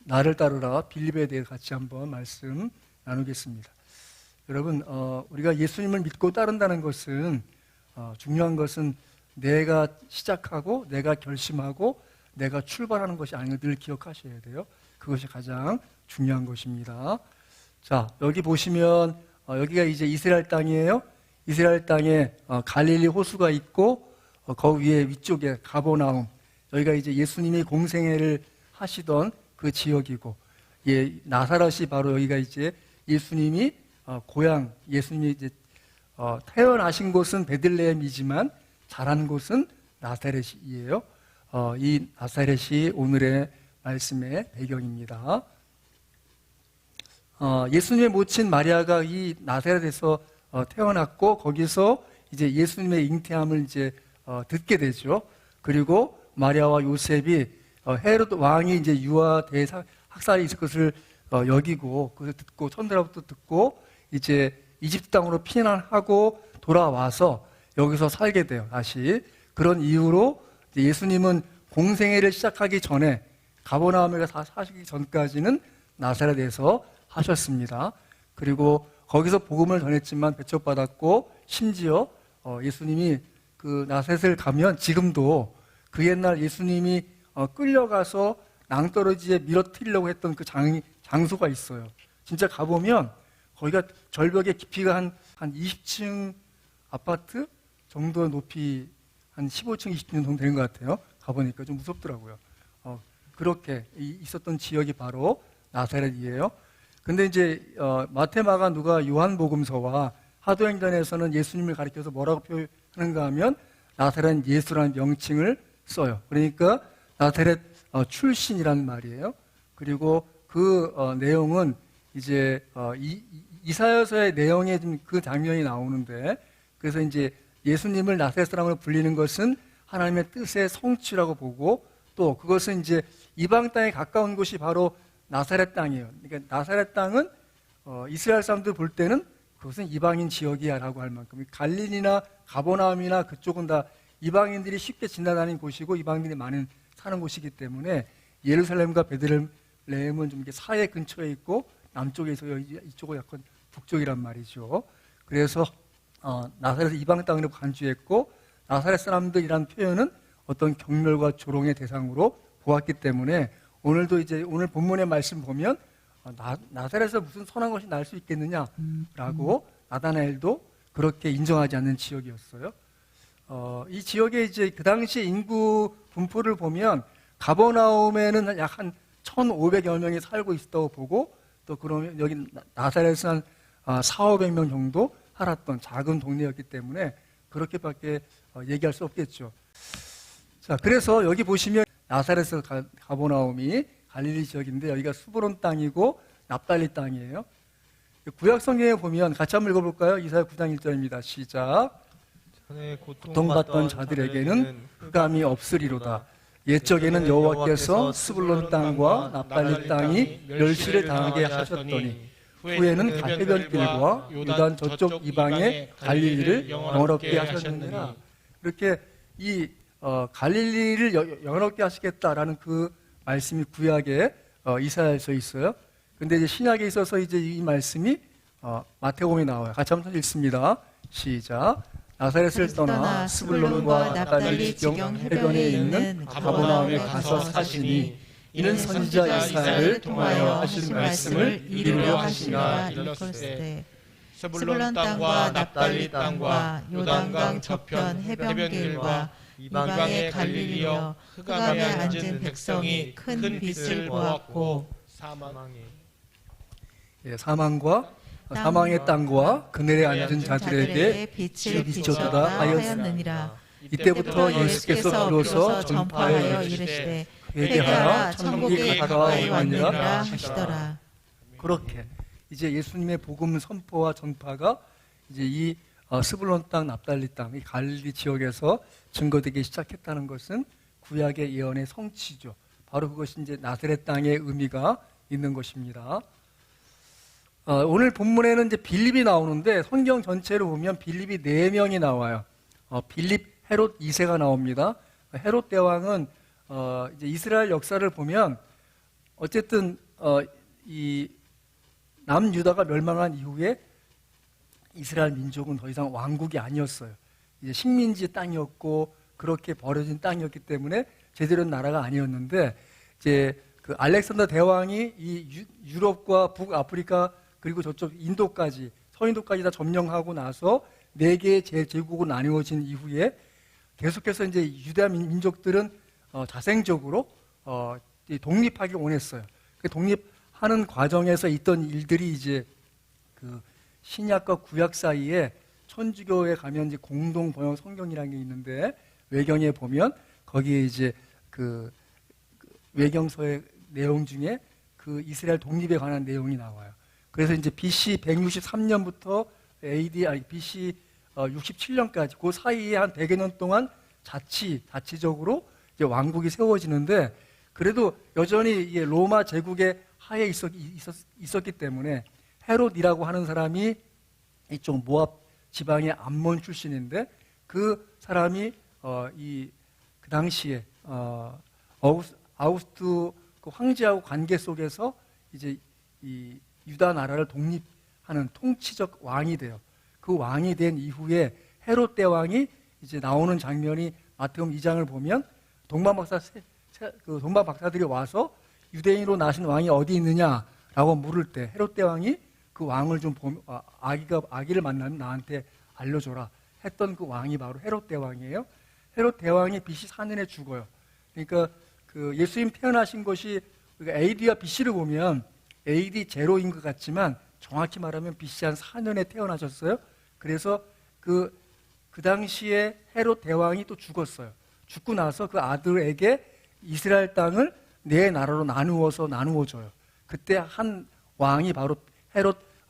나를 따르라 빌립에 대해 같이 한번 말씀 나누겠습니다. 여러분, 우리가 예수님을 믿고 따른다는 것은 중요한 것은 내가 시작하고 내가 결심하고 내가 출발하는 것이 아닌 걸 늘 기억하셔야 돼요. 그것이 가장 중요한 것입니다. 자, 여기 보시면 여기가 이제 이스라엘 땅이에요. 이스라엘 땅에 갈릴리 호수가 있고 거기 위에 위쪽에 가버나움, 여기가 이제 예수님이 공생애를 하시던 그 지역이고, 나사렛이 바로 여기가 이제 예수님이 고향, 예수님이 이제 태어나신 곳은 베들레헴이지만 자란 곳은 나사렛이에요. 이 나사렛이 오늘의 말씀의 배경입니다. 예수님의 모친 마리아가 이 나사렛에서 태어났고, 거기서 이제 예수님의 잉태함을 이제 듣게 되죠. 그리고 마리아와 요셉이 헤롯 왕이 이제 유아 대학살이 있을 것을 여기고, 그것을 듣고 천사로부터 듣고 이제 이집트 땅으로 피난하고 돌아와서 여기서 살게 돼요. 다시 그런 이유로 예수님은 공생애를 시작하기 전에 가버나움에 사시기 전까지는 나사렛에서 하셨습니다. 그리고 거기서 복음을 전했지만 배척받았고, 심지어 예수님이 그 나사렛을 가면 지금도 그 옛날 예수님이 끌려가서 낭떠러지에 밀어뜨리려고 했던 그 장소가 있어요. 진짜 가보면 거기가 절벽의 깊이가 한 20층 아파트 정도 높이, 한 15층, 20층 정도 되는 것 같아요. 가보니까 좀 무섭더라고요. 그렇게 있었던 지역이 바로 나사렛이에요. 근데 이제 마태, 마가, 누가, 요한복음서와 사도행전에서는 예수님을 가리켜서 뭐라고 표현하는가 하면 나사렛 예수라는 명칭을 써요. 그러니까 나사렛 출신이라는 말이에요. 그리고 그 내용은 이제 이사야서의 내용에 그 장면이 나오는데, 그래서 이제 예수님을 나사렛 사람으로 불리는 것은 하나님의 뜻의 성취라고 보고, 또 그것은 이제 이방 땅에 가까운 곳이 바로 나사렛 땅이에요. 그러니까 나사렛 땅은 이스라엘 사람들 볼 때는 그것은 이방인 지역이야 라고 할 만큼, 갈릴리나 가버나움이나 그쪽은 다 이방인들이 쉽게 지나다니는 곳이고 이방인들이 많은 사는 곳이기 때문에, 예루살렘과 베들레헴은 좀 이렇게 사해 근처에 있고 남쪽에 있어요. 이쪽은 약간 북쪽이란 말이죠. 그래서 나사렛을 이방 땅으로 간주했고, 나사렛 사람들이란 표현은 어떤 경멸과 조롱의 대상으로 보았기 때문에, 오늘도 이제 오늘 본문의 말씀 보면 나사렛에서 무슨 선한 것이 날 수 있겠느냐라고 나다나엘도 그렇게 인정하지 않는 지역이었어요. 이 지역에 이제 그 당시 인구 분포를 보면 가버나움에는 약 한 1,500여 명이 살고 있었다고 보고, 또 그러면 여기 나사렛은 한 400~500명 정도 살았던 작은 동네였기 때문에 그렇게밖에 얘기할 수 없겠죠. 자, 그래서 여기 보시면 나사렛에서 가버나움이 갈릴리 지역인데, 여기가 스불론 땅이고 납달리 땅이에요. 구약 성경에 보면 같이 한번 읽어볼까요? 이사야 9장 1절입니다. 시작. 고통받던 자들에게는 흑암이 없으리로다. 옛적에는 여호와께서 스불론 땅과 납달리 땅이 멸시를 당하게 하셨더니 후에는 해변길과 요단 저쪽 이방의 갈릴리를 영원롭게 하셨느니라. 이렇게 이 갈릴리를 영원롭게 하시겠다라는 그 말씀이 구약에 이사야에서 있어요. 근데 이제 신약에 있어서 이제 이 말씀이 마태복음에 나와요. 같이 한번 읽습니다. 시작. 나사렛을 떠나 스불론과 납달리 지경 해변에 있는 가버나움에 가서 사시니 이는 선지자 이사야를 통하여 하신 말씀을 이루려 하시니라. 이르시되 스불론 땅과 납달리 땅과 요단강 저편 해변길과 이방의 갈릴리여, 흑암에 앉은 백성이 큰 빛을 보았고 사망과 사망의 땅과 그늘에 앉은 자들에게 빛을 비춰주라 하였느니라. 이때부터 예수께서 비로소 전파하여 이르시되 회개하라, 천국이 가까이 왔느니라 하시더라. 그렇게 이제 예수님의 복음 선포와 전파가 이제 이 스불론 땅, 납달리 땅, 이 갈릴리 지역에서 증거되기 시작했다는 것은 구약의 예언의 성취죠. 바로 그것이 이제 나사렛 땅의 의미가 있는 것입니다. 오늘 본문에는 이제 빌립이 나오는데, 성경 전체로 보면 빌립이 4명이 나와요. 빌립, 헤롯 2세가 나옵니다. 헤롯 대왕은 이제 이스라엘 역사를 보면 어쨌든 이 남유다가 멸망한 이후에 이스라엘 민족은 더 이상 왕국이 아니었어요. 이제 식민지 땅이었고 그렇게 버려진 땅이었기 때문에 제대로 된 나라가 아니었는데 이제 그 알렉산더 대왕이 이 유럽과 북아프리카 그리고 저쪽 인도까지 서인도까지 다 점령하고 나서 4개의 제국으로 나누어진 이후에 계속해서 이제 유다 민족들은 자생적으로 독립하기를 원했어요. 그 독립하는 과정에서 있던 일들이 이제 그 신약과 구약 사이에 천주교에 가면 이제 공동 번역 성경이라는 게 있는데 외경에 보면 거기에 이제 그 외경서의 내용 중에 그 이스라엘 독립에 관한 내용이 나와요. 그래서 이제 BC 163년부터 BC 67년까지 그 사이에 한 100여 년 동안 자치적으로 이제 왕국이 세워지는데 그래도 여전히 로마 제국의 하에 있었기 때문에 헤롯이라고 하는 사람이 이쪽 모압 지방의 암몬 출신인데 그 사람이 그 당시에 아우구스투 그 황제하고 관계 속에서 이제 이 유다 나라를 독립하는 통치적 왕이 돼요. 그 왕이 된 이후에 헤롯 대왕이 이제 나오는 장면이 마태복음 2장을 보면 동방박사들이 와서 유대인으로 나신 왕이 어디 있느냐라고 물을 때 헤롯 대왕이 그 왕을 좀 아기를 만나면 나한테 알려줘라 했던 그 왕이 바로 헤롯 대왕이에요. 헤롯 대왕이 BC 4년에 죽어요. 그러니까 그 예수님 태어나신 것이 AD와 BC를 보면 AD 제로인 것 같지만 정확히 말하면 BC 한 4년에 태어나셨어요. 그래서 그 당시에 헤롯 대왕이 또 죽었어요. 죽고 나서 그 아들에게 이스라엘 땅을 4나라로 나누어줘요. 그때 한 왕이 바로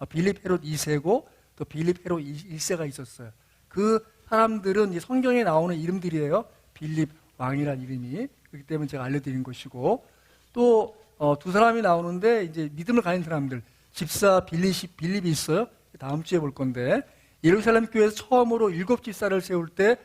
빌립 헤롯 2세고 또 빌립 헤롯 1세가 있었어요. 그 사람들은 이 성경에 나오는 이름들이에요. 빌립 왕이라는 이름이. 그렇기 때문에 제가 알려드린 것이고 또 두 사람이 나오는데 이제 믿음을 가진 사람들 집사 빌립이 있어요. 다음 주에 볼 건데 예루살렘 교회에서 처음으로 7 집사를 세울 때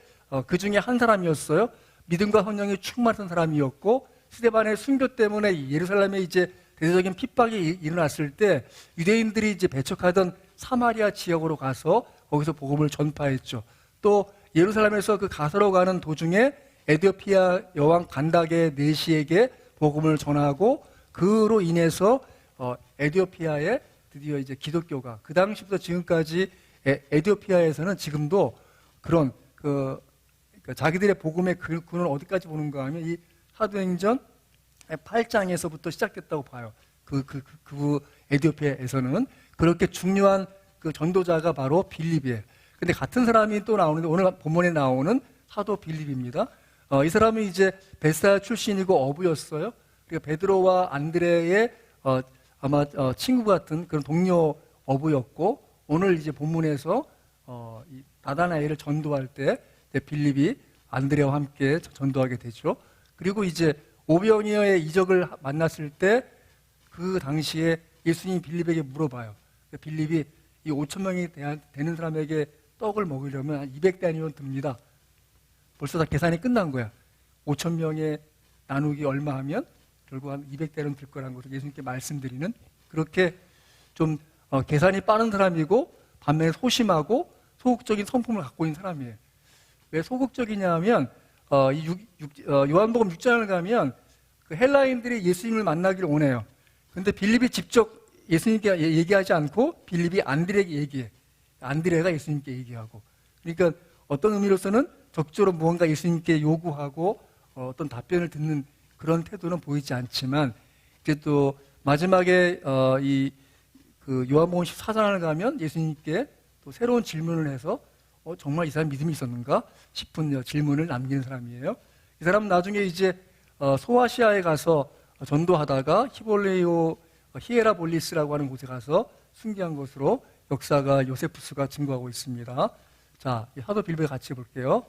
그 중에 한 사람이었어요. 믿음과 성령이 충만한 사람이었고 스데반의 순교 때문에 예루살렘에 이제 대대적인 핍박이 일어났을 때 유대인들이 이제 배척하던 사마리아 지역으로 가서 거기서 복음을 전파했죠. 또 예루살렘에서 그 가서로 가는 도중에 에티오피아 여왕 간다게 네시에게 복음을 전하고 그로 인해서 에티오피아에 드디어 이제 기독교가 그 당시부터 지금까지 에티오피아에서는 지금도 그런 그러니까 자기들의 복음의 근원을 어디까지 보는가 하면 이 사도행전 8장에서부터 시작됐다고 봐요. 그 에티오피아에서는 그렇게 중요한 그 전도자가 바로 빌립이에요. 근데 같은 사람이 또 나오는데 오늘 본문에 나오는 사도 빌립입니다. 이 사람은 이제 베사야 출신이고 어부였어요. 그러니까 베드로와 안드레의 아마 친구 같은 그런 동료 어부였고 오늘 이제 본문에서 나다나엘을 전도할 때 빌립이 안드레와 함께 전도하게 되죠. 그리고 이제 오병이어의 이적을 만났을 때 그 당시에 예수님이 빌립에게 물어봐요. 빌립이 이 5,000명이 되는 사람에게 떡을 먹으려면 한 200데나리온 듭니다. 벌써 다 계산이 끝난 거야. 5,000명에 나누기 얼마 하면 결국 한 200데나리온 들 거라는 것을 예수님께 말씀드리는 그렇게 좀 계산이 빠른 사람이고 반면에 소심하고 소극적인 성품을 갖고 있는 사람이에요. 왜 소극적이냐 하면 요한복음 6장을 가면 그 헬라인들이 예수님을 만나기를 원해요. 그런데 빌립이 직접 예수님께 얘기하지 않고 빌립이 안드레에게 얘기해. 안드레가 예수님께 얘기하고. 그러니까 어떤 의미로서는 적극적으로 무언가 예수님께 요구하고 어떤 답변을 듣는 그런 태도는 보이지 않지만 이제 또 마지막에 그 요한복음 14장을 가면 예수님께 또 새로운 질문을 해서 정말 이 사람 믿음이 있었는가 싶은 질문을 남기는 사람이에요. 이 사람은 나중에 이제 소아시아에 가서 전도하다가 히에라볼리스라고 하는 곳에 가서 순교한 것으로 역사가 요세푸스가 증거하고 있습니다. 자, 사도 빌립을 같이 볼게요.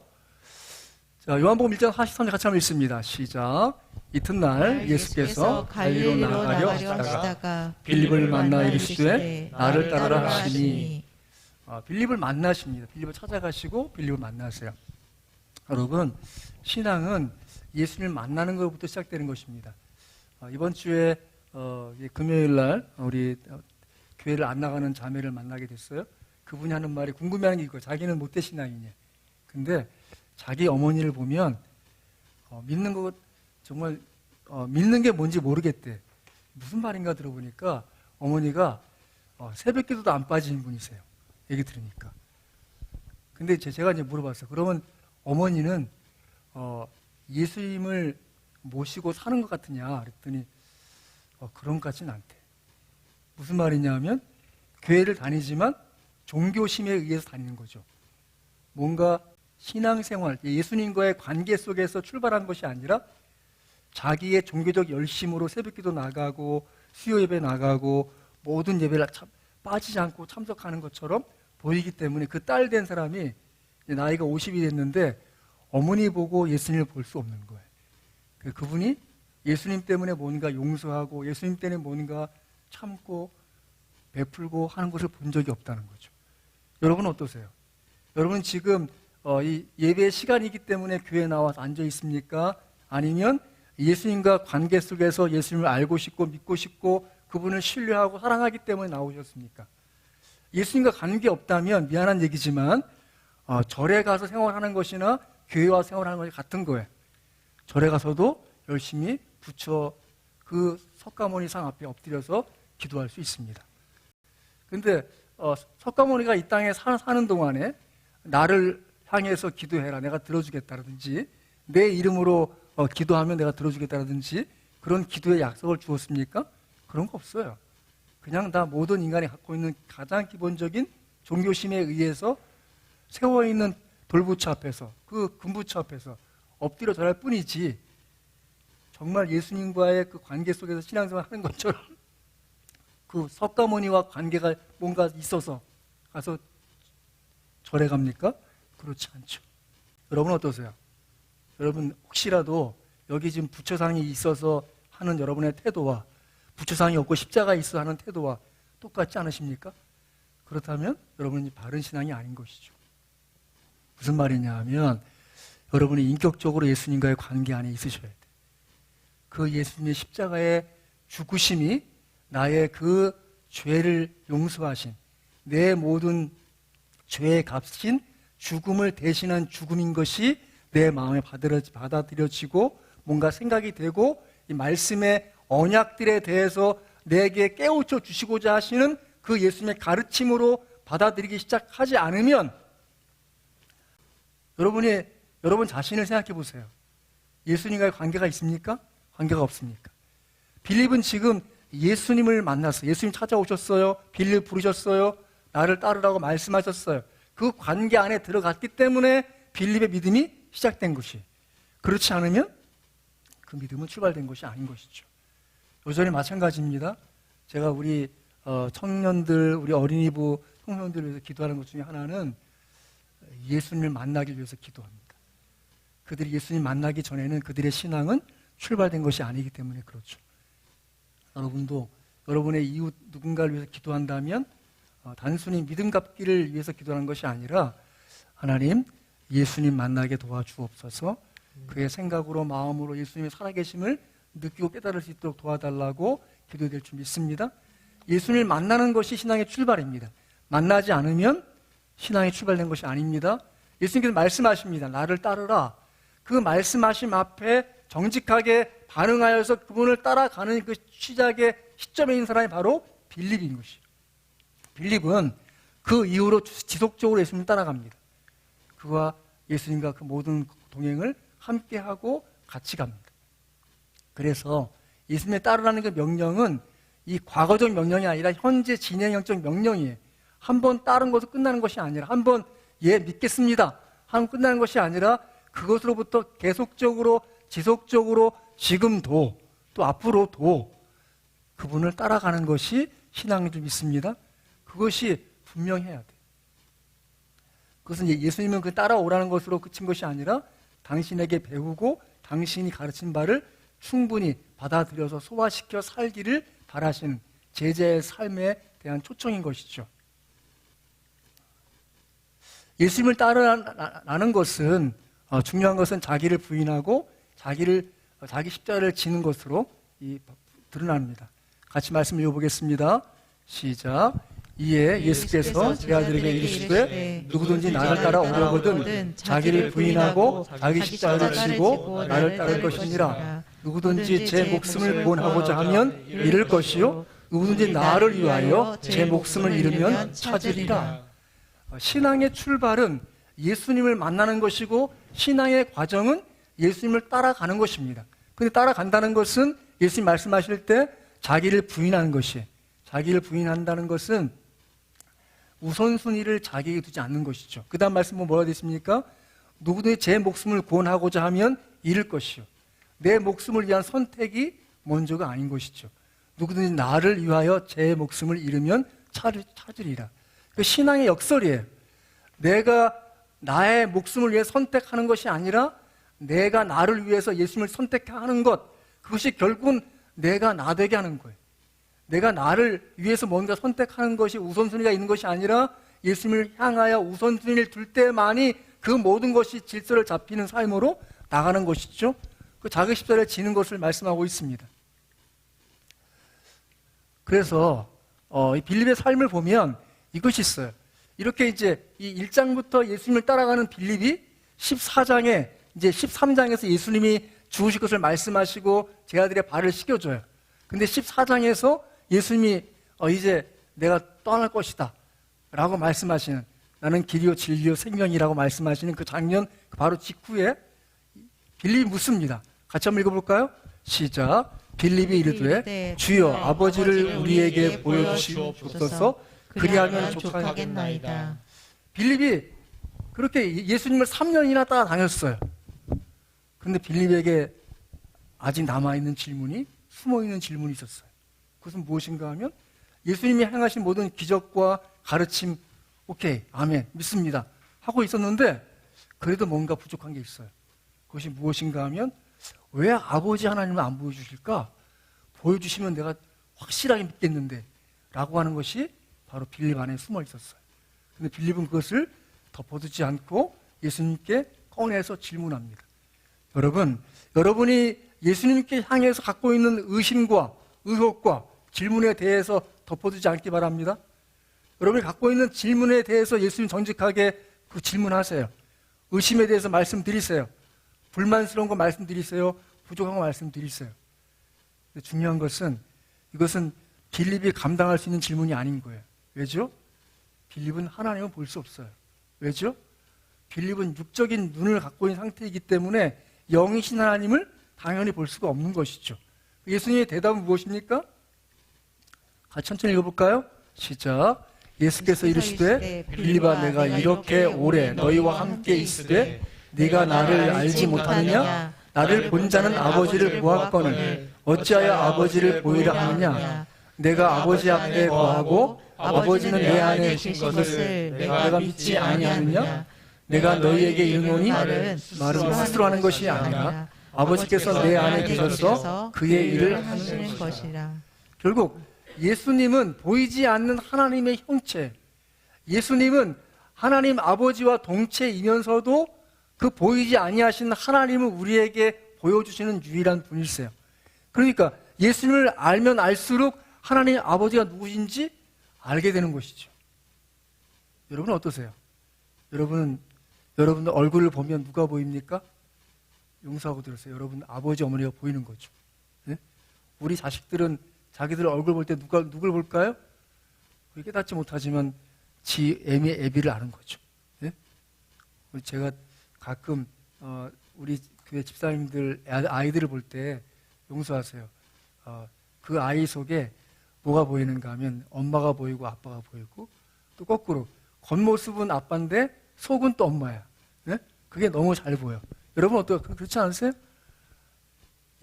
자, 요한복음 1장 43절 같이 한번 읽습니다. 시작. 이튿날 예수께서 갈릴리로 나가려 하시다가 빌립을 만나 이르시되 나를 따르라 하시니 빌립을 만나십니다. 빌립을 찾아가시고 빌립을 만나세요. 여러분, 신앙은 예수님을 만나는 것부터 시작되는 것입니다. 이번 주에 금요일 날 우리 교회를 안 나가는 자매를 만나게 됐어요. 그분이 하는 말이 궁금해하는 게 이거예요. 자기는 못된 신앙이냐. 근데 자기 어머니를 보면 믿는 거 정말 믿는 게 뭔지 모르겠대. 무슨 말인가 들어보니까 어머니가 새벽 기도도 안 빠지는 분이세요. 얘기 들으니까. 근데 제가 이제 물어봤어요. 그러면 어머니는 예수님을 모시고 사는 것 같으냐? 그랬더니 그런 것 같지는 않대. 무슨 말이냐면 교회를 다니지만 종교심에 의해서 다니는 거죠. 뭔가 신앙생활, 예수님과의 관계 속에서 출발한 것이 아니라 자기의 종교적 열심으로 새벽기도 나가고 수요 예배 나가고 모든 예배를 빠지지 않고 참석하는 것처럼 보이기 때문에 그 딸 된 사람이 나이가 50이 됐는데 어머니 보고 예수님을 볼 수 없는 거예요. 그분이 예수님 때문에 뭔가 용서하고 예수님 때문에 뭔가 참고 베풀고 하는 것을 본 적이 없다는 거죠. 여러분 어떠세요? 여러분 지금 이 예배 시간이기 때문에 교회에 나와서 앉아 있습니까? 아니면 예수님과 관계 속에서 예수님을 알고 싶고 믿고 싶고 그분을 신뢰하고 사랑하기 때문에 나오셨습니까? 예수님과 관계 없다면 미안한 얘기지만 절에 가서 생활하는 것이나 교회와 생활하는 것이 같은 거예요. 절에 가서도 열심히 부처 그 석가모니상 앞에 엎드려서 기도할 수 있습니다. 근데 석가모니가 이 땅에 사는 동안에 나를 향해서 기도해라, 내가 들어주겠다라든지 내 이름으로 기도하면 내가 들어주겠다라든지 그런 기도의 약속을 주었습니까? 그런 거 없어요. 그냥 다 모든 인간이 갖고 있는 가장 기본적인 종교심에 의해서 세워있는 돌부처 앞에서 그 금부처 앞에서 엎드려 절할 뿐이지 정말 예수님과의 그 관계 속에서 신앙생활 하는 것처럼 그 석가모니와 관계가 뭔가 있어서 가서 절에 갑니까? 그렇지 않죠. 여러분 어떠세요? 여러분 혹시라도 여기 지금 부처상이 있어서 하는 여러분의 태도와 부처상이 없고 십자가 있어 하는 태도와 똑같지 않으십니까? 그렇다면 여러분은 바른 신앙이 아닌 것이죠. 무슨 말이냐 하면 여러분이 인격적으로 예수님과의 관계 안에 있으셔야 돼요. 그 예수님의 십자가의 죽으심이 나의 그 죄를 용서하신 내 모든 죄의 값인 죽음을 대신한 죽음인 것이 내 마음에 받아들여지고 뭔가 생각이 되고 이 말씀의 언약들에 대해서 내게 깨우쳐 주시고자 하시는 그 예수님의 가르침으로 받아들이기 시작하지 않으면 여러분 자신을 생각해 보세요. 예수님과의 관계가 있습니까? 관계가 없습니까? 빌립은 지금 예수님을 만났어요. 예수님 찾아오셨어요. 빌립 부르셨어요. 나를 따르라고 말씀하셨어요. 그 관계 안에 들어갔기 때문에 빌립의 믿음이 시작된 것이. 그렇지 않으면 그 믿음은 출발된 것이 아닌 것이죠. 여전히 마찬가지입니다. 제가 우리 청년들, 우리 어린이부 청소년들을 위해서 기도하는 것 중에 하나는 예수님을 만나기 위해서 기도합니다. 그들이 예수님 만나기 전에는 그들의 신앙은 출발된 것이 아니기 때문에 그렇죠. 여러분도 여러분의 이웃 누군가를 위해서 기도한다면 단순히 믿음 갚기를 위해서 기도하는 것이 아니라 하나님 예수님 만나게 도와주옵소서 그의 생각으로 마음으로 예수님의 살아계심을 느끼고 깨달을 수 있도록 도와달라고 기도될 줄 믿습니다. 예수님을 만나는 것이 신앙의 출발입니다. 만나지 않으면 신앙이 출발된 것이 아닙니다. 예수님께서 말씀하십니다. 나를 따르라. 그 말씀하심 앞에 정직하게 반응하여서 그분을 따라가는 그 시작의 시점에 있는 사람이 바로 빌립인 것이에요. 빌립은 그 이후로 지속적으로 예수님을 따라갑니다. 그와 예수님과 그 모든 동행을 함께하고 같이 갑니다. 그래서 예수님을 따르라는 그 명령은 이 과거적 명령이 아니라 현재 진행형적 명령이에요. 한번 따른 것으로 끝나는 것이 아니라 한번 믿겠습니다 하면 끝나는 것이 아니라 그것으로부터 계속적으로 지속적으로 지금도 또 앞으로도 그분을 따라가는 것이 신앙인 줄 믿습니다. 그것이 분명해야 돼요. 그것은 예수님은 그 따라오라는 것으로 그친 것이 아니라 당신에게 배우고 당신이 가르친 바를 충분히 받아들여서 소화시켜 살기를 바라시는 제자의 삶에 대한 초청인 것이죠. 예수님을 따르라는 것은 중요한 것은 자기를 부인하고 자기 십자가를 지는 것으로 드러납니다. 같이 말씀 읽어보겠습니다. 시작. 이에 예수께서 제자들에게 이르시되 누구든지 나를 따라 오려거든 자기를 부인하고 자기 십자가를 지고 나를 따를 것이니라. 누구든지 제 목숨을 구원하고자 하면 잃을 것이요 누구든지 나를 위하여 제 목숨을 잃으면 찾으리라. 신앙의 출발은 예수님을 만나는 것이고 신앙의 과정은 예수님을 따라가는 것입니다. 그런데 따라간다는 것은 예수님 말씀하실 때 자기를 부인하는 것이에요. 자기를 부인한다는 것은 우선순위를 자기에게 두지 않는 것이죠. 그 다음 말씀은 뭐가 됐습니까? 누구든지 제 목숨을 구원하고자 하면 잃을 것이요 내 목숨을 위한 선택이 먼저가 아닌 것이죠. 누구든지 나를 위하여 제 목숨을 잃으면 찾으리라. 그 신앙의 역설이에요. 내가 나의 목숨을 위해 선택하는 것이 아니라 내가 나를 위해서 예수님을 선택하는 것, 그것이 결국은 내가 나 되게 하는 거예요. 내가 나를 위해서 뭔가 선택하는 것이 우선순위가 있는 것이 아니라 예수님을 향하여 우선순위를 둘 때만이 그 모든 것이 질서를 잡히는 삶으로 나가는 것이죠. 그 자기 십자가를 지는 것을 말씀하고 있습니다. 그래서 이 빌립의 삶을 보면 이것이 있어요. 이렇게 이제 이 1장부터 예수님을 따라가는 빌립이 14장에 이제 13장에서 예수님이 죽으실 것을 말씀하시고 제자들의 발을 씻겨줘요. 근데 14장에서 예수님이 이제 내가 떠날 것이다 라고 말씀하시는, 나는 길이요 진리요 생명이라고 말씀하시는 그 장면 바로 직후에 빌립이 묻습니다. 같이 한번 읽어볼까요? 시작. 빌립이 이르되 주여 아버지를 우리에게 보여주시옵소서. 그리하면 족하겠나이다. 빌립이 그렇게 예수님을 3년이나 따라다녔어요. 그런데 빌립에게 아직 남아있는 질문이, 숨어있는 질문이 있었어요. 그것은 무엇인가 하면 예수님이 행하신 모든 기적과 가르침, 오케이, 아멘, 믿습니다 하고 있었는데 그래도 뭔가 부족한 게 있어요. 그것이 무엇인가 하면 왜 아버지 하나님을 안 보여주실까? 보여주시면 내가 확실하게 믿겠는데 라고 하는 것이 바로 빌립 안에 숨어 있었어요. 그런데 빌립은 그것을 덮어두지 않고 예수님께 꺼내서 질문합니다. 여러분이 예수님께 향해서 갖고 있는 의심과 의혹과 질문에 대해서 덮어두지 않기 바랍니다. 여러분이 갖고 있는 질문에 대해서 예수님 정직하게 그 질문하세요. 의심에 대해서 말씀드리세요. 불만스러운 거 말씀드리세요. 부족한 거 말씀드리세요. 근데 중요한 것은 이것은 빌립이 감당할 수 있는 질문이 아닌 거예요. 왜죠? 빌립은 하나님을 볼 수 없어요. 왜죠? 빌립은 육적인 눈을 갖고 있는 상태이기 때문에 영이신 하나님을 당연히 볼 수가 없는 것이죠. 예수님의 대답은 무엇입니까? 같이 천천히 읽어볼까요? 시작. 예수께서 이르시되 빌립아 내가 이렇게 오래 너희와 함께 있으되 네가 나를 알지 못하느냐? 나를 본 자는 아버지를 보았거늘 어찌하여 아버지를 보이라 하느냐? 내가 아버지 앞에 거하고 아버지는 내 안에 계신 것을 내가 믿지 아니하느냐? 내가 너희에게 이르노니 말은 스스로 하는 것이 아니라 아버지께서 내 안에 계셔서 그의 일을 하시는 것이라. 결국 예수님은 보이지 않는 하나님의 형체, 예수님은 하나님 아버지와 동체이면서도 그 보이지 아니하신 하나님을 우리에게 보여주시는 유일한 분이세요. 그러니까 예수님을 알면 알수록 하나님 아버지가 누구신지 알게 되는 것이죠. 여러분은 어떠세요? 여러분들 얼굴을 보면 누가 보입니까? 용서하고 들으세요. 여러분 아버지 어머니가 보이는 거죠. 네? 우리 자식들은 자기들 얼굴 볼 때 누굴 볼까요? 깨닫지 못하지만 지 애비를 아는 거죠. 네? 제가 가끔 우리 교회 집사님들 아이들을 볼 때 용서하세요. 그 아이 속에 뭐가 보이는가 하면 엄마가 보이고 아빠가 보이고 또 거꾸로 겉모습은 아빠인데 속은 또 엄마야. 네? 그게 너무 잘 보여. 여러분 그렇지 않으세요?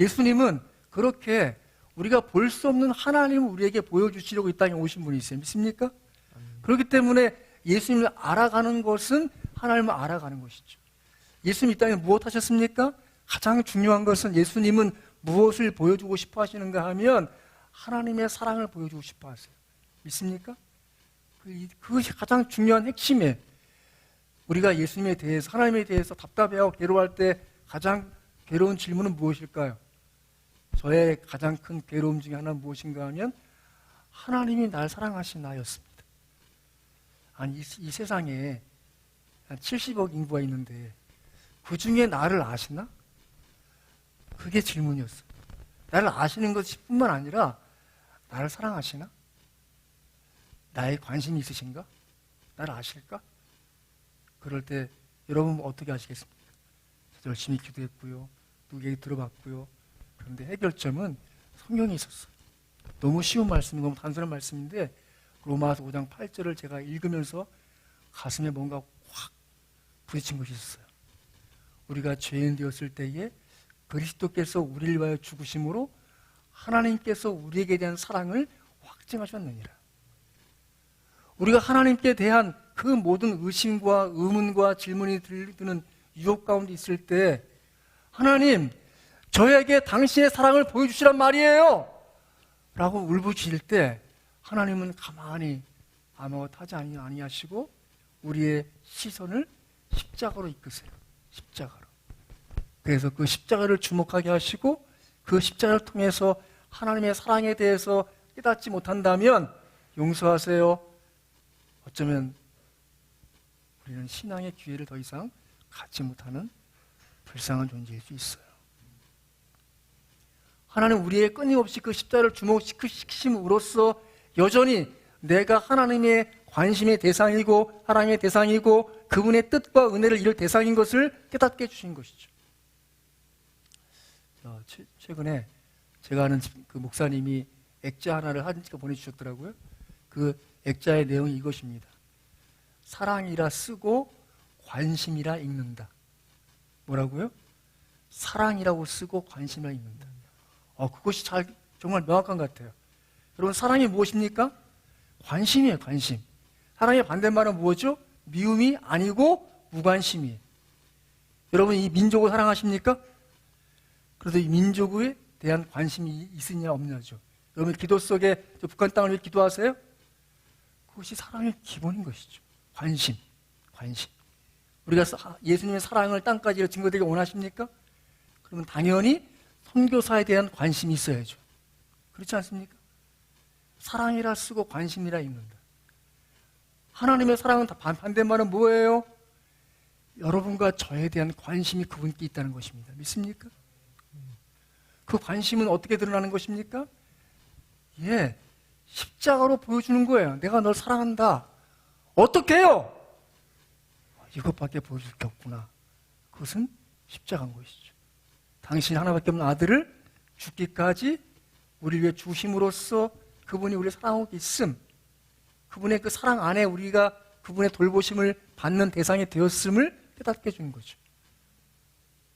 예수님은 그렇게 우리가 볼 수 없는 하나님을 우리에게 보여주시려고 이 땅에 오신 분이세요. 믿습니까? 그렇기 때문에 예수님을 알아가는 것은 하나님을 알아가는 것이죠. 예수님 이 땅에 무엇 하셨습니까? 가장 중요한 것은 예수님은 무엇을 보여주고 싶어 하시는가 하면 하나님의 사랑을 보여주고 싶어 하세요. 믿습니까? 그것이 가장 중요한 핵심이에요. 우리가 예수님에 대해서, 하나님에 대해서 답답해하고 괴로워할 때 가장 괴로운 질문은 무엇일까요? 저의 가장 큰 괴로움 중에 하나는 무엇인가 하면 하나님이 날 사랑하신 나였습니다. 아니 이 세상에 한 70억 인구가 있는데 그 중에 나를 아시나? 그게 질문이었어요. 나를 아시는 것뿐만 아니라 나를 사랑하시나? 나에 관심이 있으신가? 나를 아실까? 그럴 때 여러분 어떻게 하시겠습니까? 저도 열심히 기도했고요. 누구에게 들어봤고요. 그런데 해결점은 성경에 있었어요. 너무 쉬운 말씀이 너무 단순한 말씀인데 로마서 5장 8절을 제가 읽으면서 가슴에 뭔가 확 부딪힌 것이 있었어요. 우리가 죄인 되었을 때에 그리스도께서 우리를 위하여 죽으심으로 하나님께서 우리에게 대한 사랑을 확증하셨느니라. 우리가 하나님께 대한 그 모든 의심과 의문과 질문이 드는 유혹 가운데 있을 때 하나님, 저에게 당신의 사랑을 보여주시란 말이에요 라고 울부짖을 때 하나님은 가만히 아무것도 하지 아니하시고 우리의 시선을 십자가로 이끄세요. 십자가로. 그래서 그 십자가를 주목하게 하시고 그 십자가를 통해서 하나님의 사랑에 대해서 깨닫지 못한다면 용서하세요. 어쩌면 우리는 신앙의 기회를 더 이상 갖지 못하는 불쌍한 존재일 수 있어요. 하나님 우리의 끊임없이 그 십자가를 주목시키심으로써 여전히 내가 하나님의 관심의 대상이고 하나님의 대상이고 그분의 뜻과 은혜를 이룰 대상인 것을 깨닫게 해주신 것이죠. 최근에 제가 아는 그 목사님이 액자 하나를 한 찍어 보내주셨더라고요. 그 액자의 내용이 이것입니다. 사랑이라 쓰고 관심이라 읽는다. 뭐라고요? 사랑이라고 쓰고 관심이라 읽는다. 그것이 정말 명확한 것 같아요. 여러분 사랑이 무엇입니까? 관심이에요. 관심. 사랑의 반대말은 뭐죠? 미움이 아니고 무관심이에요. 여러분 이 민족을 사랑하십니까? 그래서 이 민족에 대한 관심이 있으냐 없냐죠. 여러분 기도 속에 북한 땅을 위해 기도하세요? 그것이 사랑의 기본인 것이죠. 관심. 우리가 예수님의 사랑을 땅까지 증거되게 원하십니까? 그러면 당연히 선교사에 대한 관심이 있어야죠. 그렇지 않습니까? 사랑이라 쓰고 관심이라 읽는다. 하나님의 사랑은 반대말은 뭐예요? 여러분과 저에 대한 관심이 그분께 있다는 것입니다. 믿습니까? 그 관심은 어떻게 드러나는 것입니까? 십자가로 보여주는 거예요. 내가 널 사랑한다. 어떻게 해요? 이것밖에 보여줄 게 없구나. 그것은 십자가인 것이죠. 당신 하나밖에 없는 아들을 죽기까지 우리를 위해 주심으로써 그분이 우리를 사랑하고 있음, 그분의 그 사랑 안에 우리가 그분의 돌보심을 받는 대상이 되었음을 깨닫게 해주는 거죠.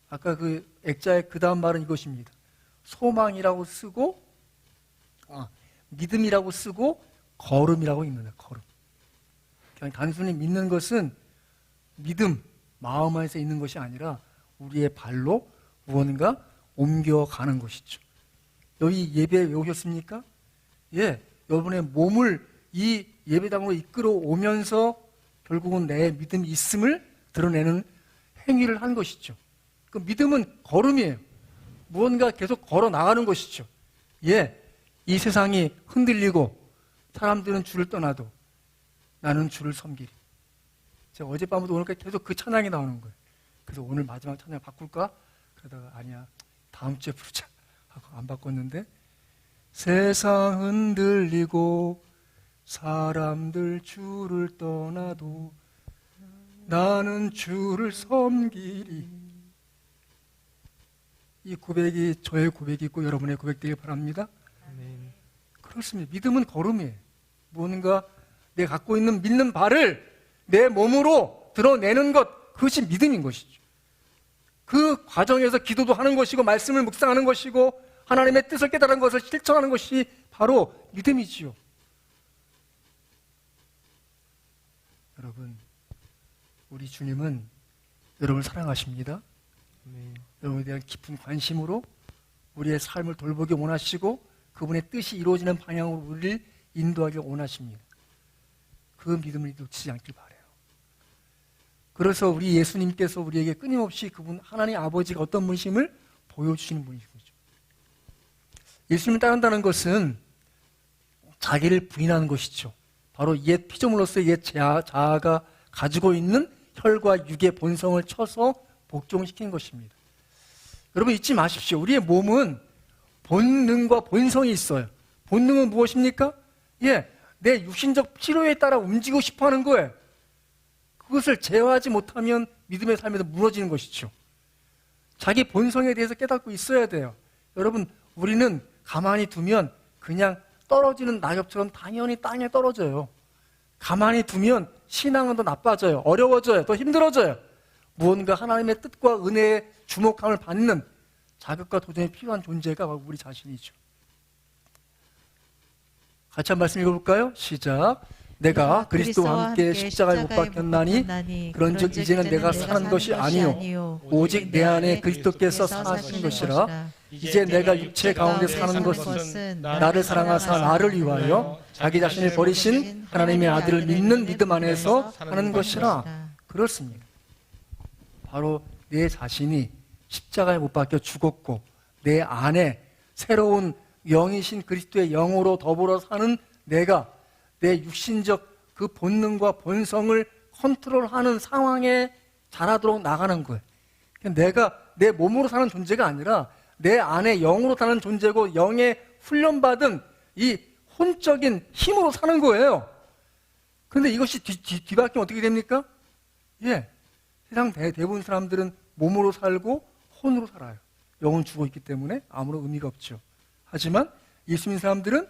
아까 그 액자의 그 다음 말은 이것입니다. 소망이라고 쓰고 믿음이라고 쓰고 걸음이라고 읽는다. 걸음. 그냥 단순히 믿는 것은 믿음, 마음 안에서 있는 것이 아니라 우리의 발로 무언가 옮겨가는 것이죠. 여기 예배 왜 오셨습니까? 여러분의 몸을 이 예배당으로 이끌어 오면서 결국은 내 믿음이 있음을 드러내는 행위를 한 것이죠. 그 믿음은 걸음이에요. 무언가 계속 걸어 나가는 것이죠. 이 세상이 흔들리고 사람들은 주를 떠나도 나는 주를 섬기리. 제가 어젯밤부터 오늘까지 계속 그 찬양이 나오는 거예요. 그래서 오늘 마지막 찬양 바꿀까? 그러다가 아니야, 다음 주에 부르자 하고 안 바꿨는데, 세상 흔들리고 사람들 주를 떠나도 나는 주를 섬기리. 이 고백이 저의 고백이 있고 여러분의 고백 되길 바랍니다. 아멘. 그렇습니다. 믿음은 걸음이에요. 뭔가 내가 갖고 있는 믿는 바를 내 몸으로 드러내는 것, 그것이 믿음인 것이죠. 그 과정에서 기도도 하는 것이고 말씀을 묵상하는 것이고 하나님의 뜻을 깨달은 것을 실천하는 것이 바로 믿음이지요. 여러분, 우리 주님은 여러분을 사랑하십니다. 아멘. 여러분에 대한 깊은 관심으로 우리의 삶을 돌보기 원하시고 그분의 뜻이 이루어지는 방향으로 우리를 인도하기 원하십니다. 그 믿음을 놓치지 않길 바라요. 그래서 우리 예수님께서 우리에게 끊임없이 그분 하나님 아버지가 어떤 분이심을 보여주시는 분이신 거죠. 예수님을 따른다는 것은 자기를 부인하는 것이죠. 바로 옛 피조물로서의 옛 자아가 가지고 있는 혈과 육의 본성을 쳐서 복종시키는 것입니다. 여러분 잊지 마십시오. 우리의 몸은 본능과 본성이 있어요. 본능은 무엇입니까? 내 육신적 필요에 따라 움직이고 싶어하는 거예요. 그것을 제어하지 못하면 믿음의 삶에서 무너지는 것이죠. 자기 본성에 대해서 깨닫고 있어야 돼요. 여러분, 우리는 가만히 두면 그냥 떨어지는 낙엽처럼 당연히 땅에 떨어져요. 가만히 두면 신앙은 더 나빠져요. 어려워져요. 더 힘들어져요. 무언가 하나님의 뜻과 은혜의 주목함을 받는 자극과 도전이 필요한 존재가 바로 우리 자신이죠. 같이 한 말씀 읽어볼까요? 시작. 내가 그리스도와 함께 십자가에 못 박혔나니 그런즉 이제는 내가 사는 것이 아니요 오직 내 안에 그리스도께서 사신 것이라. 이제 내가 육체 가운데 사는 것은 나를 사랑하사 나를 위하여 자기 자신을 버리신 하나님의 아들을 믿는 믿음 안에서 하는 것이라. 그렇습니다. 바로 내 자신이 십자가에 못 박혀 죽었고 내 안에 새로운 영이신 그리스도의 영으로 더불어 사는 내가 내 육신적 그 본능과 본성을 컨트롤하는 상황에 자라도록 나가는 거예요. 내가 내 몸으로 사는 존재가 아니라 내 안에 영으로 사는 존재고 영의 훈련받은 이 혼적인 힘으로 사는 거예요. 그런데 이것이 뒤바뀌면 어떻게 됩니까? 세상 대부분 사람들은 몸으로 살고 혼으로 살아요. 영은 죽어 있기 때문에 아무런 의미가 없죠. 하지만 예수 믿는 사람들은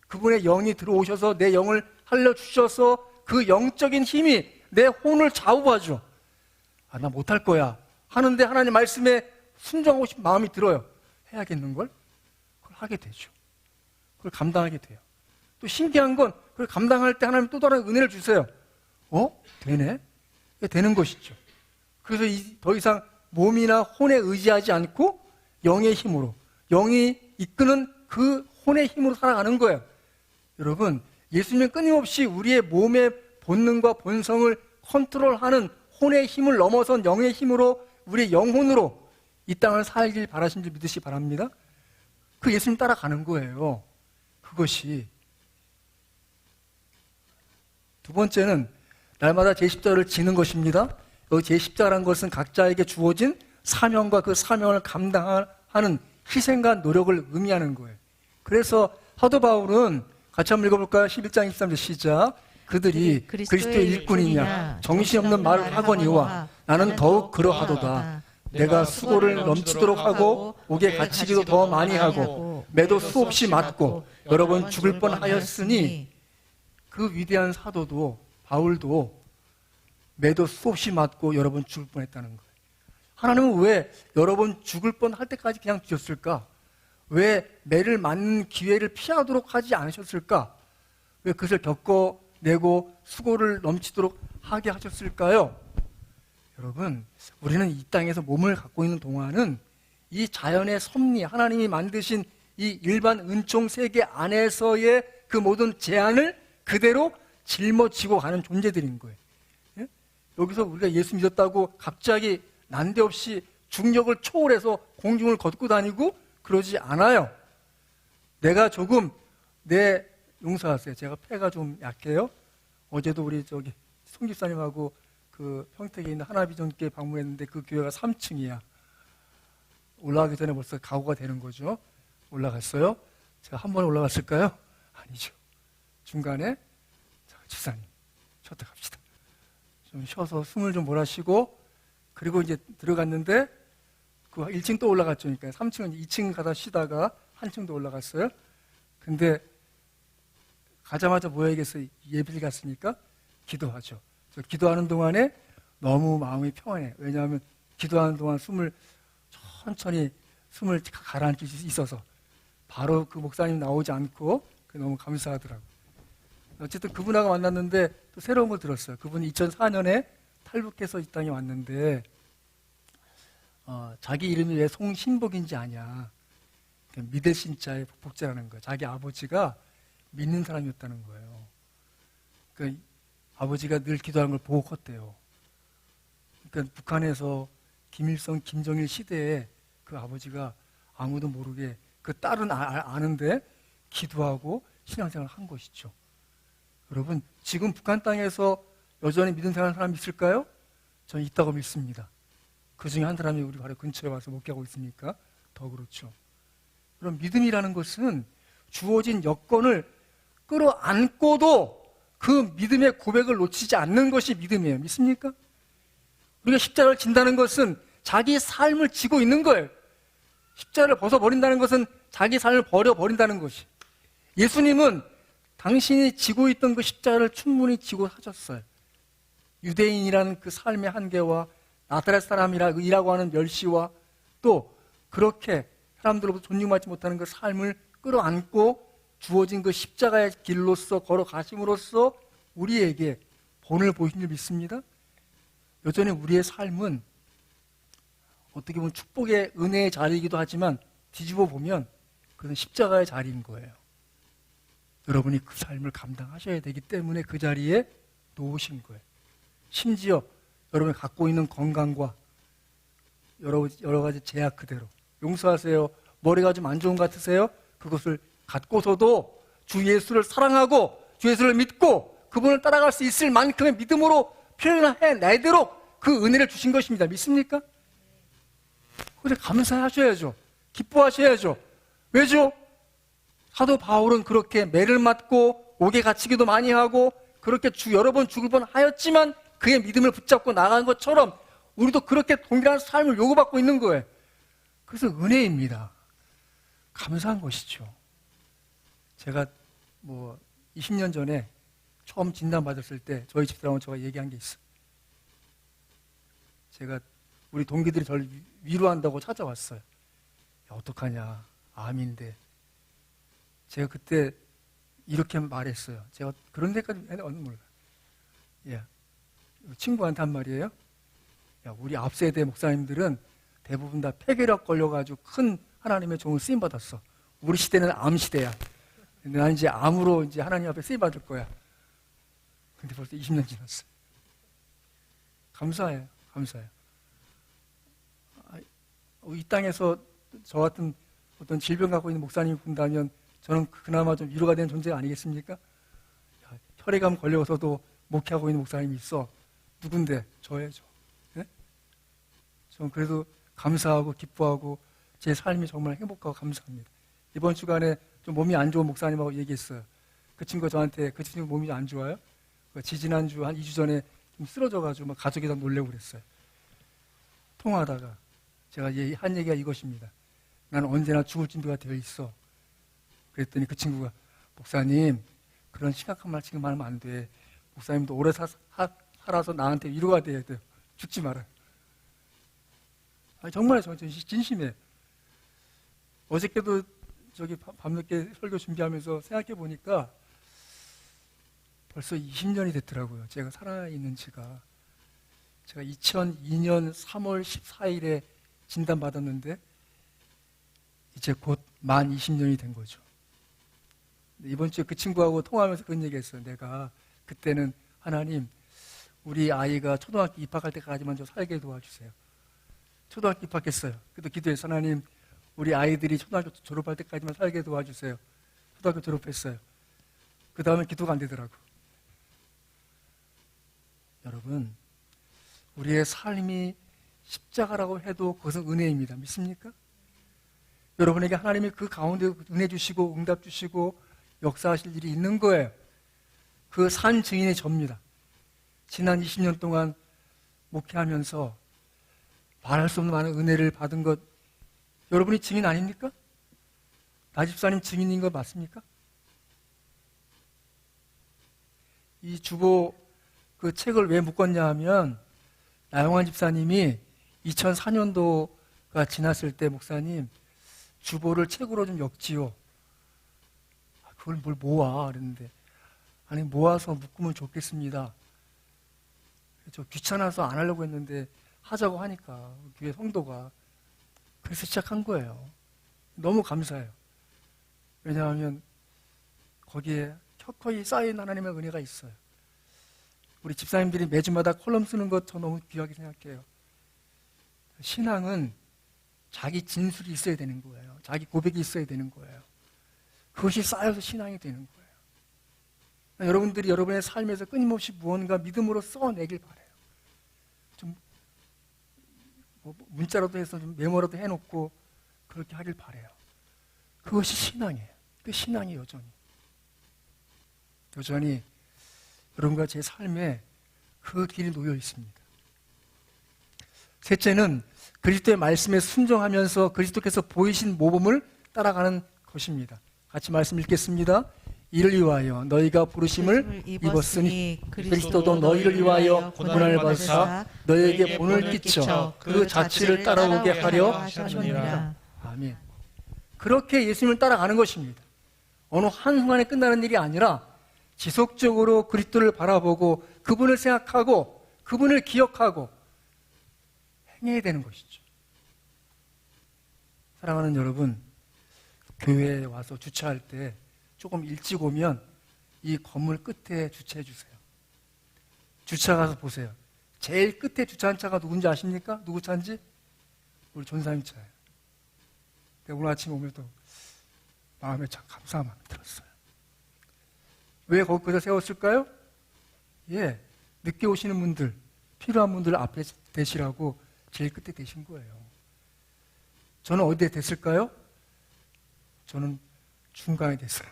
그분의 영이 들어오셔서 내 영을 살려주셔서 그 영적인 힘이 내 혼을 좌우하죠. 나 못할 거야 하는데 하나님 말씀에 순종하고 싶은 마음이 들어요. 해야겠는걸? 그걸 하게 되죠. 그걸 감당하게 돼요. 또 신기한 건 그걸 감당할 때 하나님 또 다른 은혜를 주세요. 되네? 되는 것이죠. 그래서 더 이상 몸이나 혼에 의지하지 않고 영의 힘으로, 영이 이끄는 그 혼의 힘으로 살아가는 거예요. 여러분, 예수님은 끊임없이 우리의 몸의 본능과 본성을 컨트롤하는 혼의 힘을 넘어선 영의 힘으로 우리의 영혼으로 이 땅을 살길 바라신 줄 믿으시 바랍니다. 그 예수님 따라가는 거예요. 그것이. 두 번째는 날마다 제 십자가를 지는 것입니다. 여기 제 십자가라는 것은 각자에게 주어진 사명과 그 사명을 감당하는 희생과 노력을 의미하는 거예요. 그래서 사도 바울은 같이 한번 읽어볼까요? 11장 23절 시작. 그들이 그리스도의 일꾼이냐 정신없는 말을 하거니와 나는 더욱 그러하도다. 내가 수고를 넘치도록 하고 옥에 갇히기도 더 많이 하고 매도 수없이 맞고 여러 번 죽을 뻔하였으니. 그 위대한 사도도 바울도 매도 수없이 맞고 여러 번 죽을 뻔했다는 거예요. 하나님은 왜 여러 번 죽을 뻔할 때까지 그냥 두셨을까? 왜 매를 맞는 기회를 피하도록 하지 않으셨을까? 왜 그것을 겪어내고 수고를 넘치도록 하게 하셨을까요? 여러분, 우리는 이 땅에서 몸을 갖고 있는 동안은 이 자연의 섭리, 하나님이 만드신 이 일반 은총 세계 안에서의 그 모든 제한을 그대로 짊어지고 가는 존재들인 거예요. 여기서 우리가 예수 믿었다고 갑자기 난데없이 중력을 초월해서 공중을 걷고 다니고 그러지 않아요. 내가 조금 용서하세요. 제가 폐가 좀 약해요. 어제도 우리 송 집사님하고 그 평택에 있는 하나비전교회 방문했는데 그 교회가 3층이야. 올라가기 전에 벌써 각오가 되는 거죠. 올라갔어요. 제가 한 번에 올라갔을까요? 아니죠. 중간에 집사님 쉬었다 갑시다. 좀 쉬어서 숨을 좀 몰아쉬고 그리고 이제 들어갔는데 그 1층 또 올라갔죠. 그러니까 3층은 2층 가다 쉬다가 한 층 더 올라갔어요. 근데 가자마자 뭐 해야겠어요? 예배를 갔으니까 기도하죠. 저 기도하는 동안에 너무 마음이 평안해요. 왜냐하면 기도하는 동안 천천히 숨을 가라앉힐 수 있어서 바로 그 목사님 나오지 않고 너무 감사하더라고요. 어쨌든 그분하고 만났는데 또 새로운 걸 들었어요. 그분이 2004년에 탈북해서 이 땅에 왔는데 자기 이름이 왜 송신복인지 아냐. 믿을 신자의 복복자라는 거예요. 자기 아버지가 믿는 사람이었다는 거예요. 그러니까 아버지가 늘 기도하는 걸 보고 컸대요. 그러니까 북한에서 김일성, 김정일 시대에 그 아버지가 아무도 모르게 그 딸은 아는데 기도하고 신앙생활을 한 것이죠. 여러분, 지금 북한 땅에서 여전히 믿음 생활하는 사람이 있을까요? 저는 있다고 믿습니다. 그 중에 한 사람이 우리 바로 근처에 와서 목회하고 있으니까 더 그렇죠. 그럼 믿음이라는 것은 주어진 여건을 끌어안고도 그 믿음의 고백을 놓치지 않는 것이 믿음이에요. 믿습니까? 우리가 십자가를 진다는 것은 자기 삶을 지고 있는 거예요. 십자가를 벗어버린다는 것은 자기 삶을 버려버린다는 것이. 예수님은 당신이 지고 있던 그 십자가를 충분히 지고 하셨어요. 유대인이라는 그 삶의 한계와 나사렛 사람이라고 하는 멸시와 또 그렇게 사람들로부터 존중받지 못하는 그 삶을 끌어안고 주어진 그 십자가의 길로서 걸어가심으로써 우리에게 본을 보이신 줄 믿습니다. 여전히 우리의 삶은 어떻게 보면 축복의 은혜의 자리이기도 하지만 뒤집어 보면 그것은 십자가의 자리인 거예요. 여러분이 그 삶을 감당하셔야 되기 때문에 그 자리에 놓으신 거예요. 심지어 여러분이 갖고 있는 건강과 여러 가지 제약 그대로 용서하세요. 머리가 좀 안 좋은 것 같으세요? 그것을 갖고서도 주 예수를 사랑하고 주 예수를 믿고 그분을 따라갈 수 있을 만큼의 믿음으로 표현해내도록 그 은혜를 주신 것입니다. 믿습니까? 그래서 감사하셔야죠. 기뻐하셔야죠. 왜죠? 사도 바울은 그렇게 매를 맞고 옥에 갇히기도 많이 하고 그렇게 여러 번 죽을 뻔하였지만 그의 믿음을 붙잡고 나간 것처럼 우리도 그렇게 동일한 삶을 요구받고 있는 거예요. 그래서 은혜입니다. 감사한 것이죠. 제가 20년 전에 처음 진단받았을 때 저희 집사람하고 제가 얘기한 게 있어요. 제가 우리 동기들이 저를 위로한다고 찾아왔어요. 야, 어떡하냐, 암인데. 제가 그때 이렇게 말했어요. 제가 그런 데까지 몰라요. 예, 친구한테 한 말이에요. 야, 우리 앞세대 목사님들은 대부분 다 폐결핵 걸려가지고 큰 하나님의 종을 쓰임 받았어. 우리 시대는 암 시대야. 근데 난 이제 암으로 이제 하나님 앞에 쓰임 받을 거야. 근데 벌써 20년 지났어요. 감사해요. 감사해요. 이 땅에서 저 같은 어떤 질병 갖고 있는 목사님이 본다면 저는 그나마 좀 위로가 되는 존재가 아니겠습니까? 야, 혈액암 걸려서도 목회하고 있는 목사님이 있어. 누군데? 저예요, 저. 네? 저는 그래도 감사하고 기뻐하고 제 삶이 정말 행복하고 감사합니다. 이번 주간에 좀 몸이 안 좋은 목사님하고 얘기했어요. 그 친구가 저한테 그 친구 몸이 안 좋아요? 지지난주 한 2주 전에 좀 쓰러져가지고 막 가족이 다 놀래고 그랬어요. 통화하다가 제가 한 얘기가 이것입니다. 나는 언제나 죽을 준비가 되어 있어. 그랬더니 그 친구가 목사님 그런 심각한 말 지금 하면 안 돼. 목사님도 오래 살아서 나한테 위로가 돼야 돼요. 죽지 말아요. 정말 저 진심이에요. 어저께도 저기 밤늦게 설교 준비하면서 생각해 보니까 벌써 20년이 됐더라고요. 제가 살아있는 지가. 제가 2002년 3월 14일에 진단받았는데 이제 곧 만 20년이 된 거죠. 이번 주에 그 친구하고 통화하면서 그런 얘기했어요. 내가 그때는 하나님 우리 아이가 초등학교 입학할 때까지만 좀 살게 도와주세요. 초등학교 입학했어요. 그래도 기도해서 하나님 우리 아이들이 초등학교 졸업할 때까지만 살게 도와주세요. 초등학교 졸업했어요. 그 다음에 기도가 안 되더라고. 여러분 우리의 삶이 십자가라고 해도 그것은 은혜입니다. 믿습니까? 여러분에게 하나님이 그 가운데 은혜 주시고 응답 주시고 역사하실 일이 있는 거예요. 그 산 증인이 접니다. 지난 20년 동안 목회하면서 말할 수 없는 많은 은혜를 받은 것 여러분이 증인 아닙니까? 나 집사님 증인인 거 맞습니까? 이 주보 그 책을 왜 묶었냐 하면 나영환 집사님이 2004년도가 지났을 때 목사님 주보를 책으로 좀 엮지요. 그걸 뭘 모아 그랬는데 아니 모아서 묶으면 좋겠습니다. 저 귀찮아서 안 하려고 했는데 하자고 하니까 교회 성도가 그래서 시작한 거예요. 너무 감사해요. 왜냐하면 거기에 켜커이 쌓인 하나님의 은혜가 있어요. 우리 집사님들이 매주마다 콜럼 쓰는 것 저 너무 귀하게 생각해요. 신앙은 자기 진술이 있어야 되는 거예요. 자기 고백이 있어야 되는 거예요. 그것이 쌓여서 신앙이 되는 거예요. 여러분들이 여러분의 삶에서 끊임없이 무언가 믿음으로 써내길 바라요. 좀 문자라도 해서 좀 메모라도 해놓고 그렇게 하길 바라요. 그것이 신앙이에요. 그 신앙이 여전히 여러분과 제 삶에 그 길이 놓여 있습니다. 셋째는 그리스도의 말씀에 순종하면서 그리스도께서 보이신 모범을 따라가는 것입니다. 같이 말씀 읽겠습니다. 이를 위하여 너희가 부르심을 입었으니 그리스도도 너희를 위하여 고난을 받으사 너희에게 본을 끼쳐 그 자취를 따라오게 하려 하셨느니라. 아멘. 그렇게 예수님을 따라가는 것입니다. 어느 한순간에 끝나는 일이 아니라 지속적으로 그리스도를 바라보고 그분을 생각하고 그분을 기억하고 행해야 되는 것이죠. 사랑하는 여러분, 교회에 와서 주차할 때 조금 일찍 오면 이 건물 끝에 주차해 주세요. 주차 가서 보세요. 제일 끝에 주차한 차가 누군지 아십니까? 누구 차인지? 우리 전사님 차예요. 오늘 아침에 오면서 마음에 참 감사한 마음이 들었어요. 왜 거기서 세웠을까요? 예, 늦게 오시는 분들, 필요한 분들 앞에 대시라고 제일 끝에 대신 거예요. 저는 어디에 됐을까요? 저는 중간에 됐어요.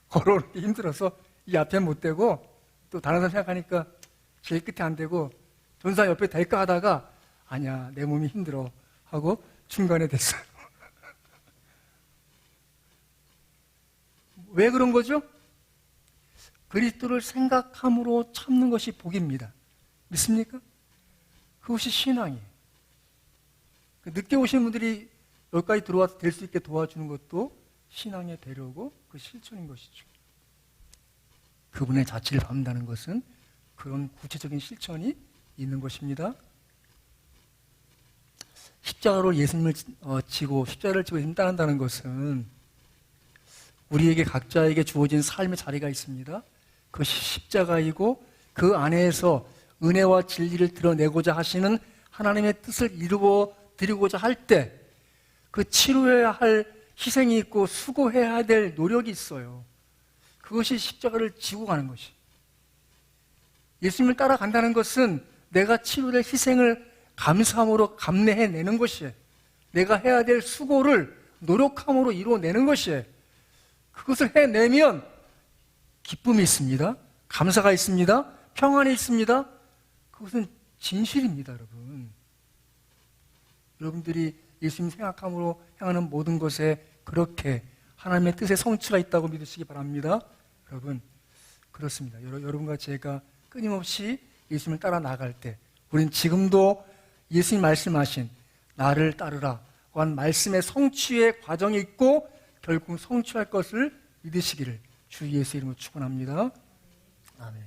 걸어오기 힘들어서 이 앞에 못 대고 또 다른 사람 생각하니까 제일 끝에 안 되고 전사 옆에 될까 하다가 아니야, 내 몸이 힘들어 하고 중간에 됐어요. 왜 그런 거죠? 그리스도를 생각함으로 참는 것이 복입니다. 믿습니까? 그것이 신앙이에요. 늦게 오시는 분들이 여기까지 들어와서 될 수 있게 도와주는 것도 신앙의 배려고 그 실천인 것이죠. 그분의 자취를 밟는다는 것은 그런 구체적인 실천이 있는 것입니다. 십자가로 예수님을 지고 십자가를 지고 예수님을 따른다는 것은 우리에게 각자에게 주어진 삶의 자리가 있습니다. 그것이 십자가이고 그 안에서 은혜와 진리를 드러내고자 하시는 하나님의 뜻을 이루어 드리고자 할 때 그 치료해야 할 희생이 있고 수고해야 될 노력이 있어요. 그것이 십자가를 지고 가는 것이. 예수님을 따라간다는 것은 내가 치료될 희생을 감사함으로 감내해내는 것이에요. 내가 해야 될 수고를 노력함으로 이루어내는 것이에요. 그것을 해내면 기쁨이 있습니다. 감사가 있습니다. 평안이 있습니다. 그것은 진실입니다, 여러분. 여러분들이 예수님 생각함으로 향하는 모든 것에 그렇게 하나님의 뜻의 성취가 있다고 믿으시기 바랍니다. 여러분, 그렇습니다. 여러분과 제가 끊임없이 예수님을 따라 나갈 때 우린 지금도 예수님 말씀하신 나를 따르라 한 말씀의 성취의 과정이 있고 결국 성취할 것을 믿으시기를 주 예수 이름으로 축원합니다. 아멘.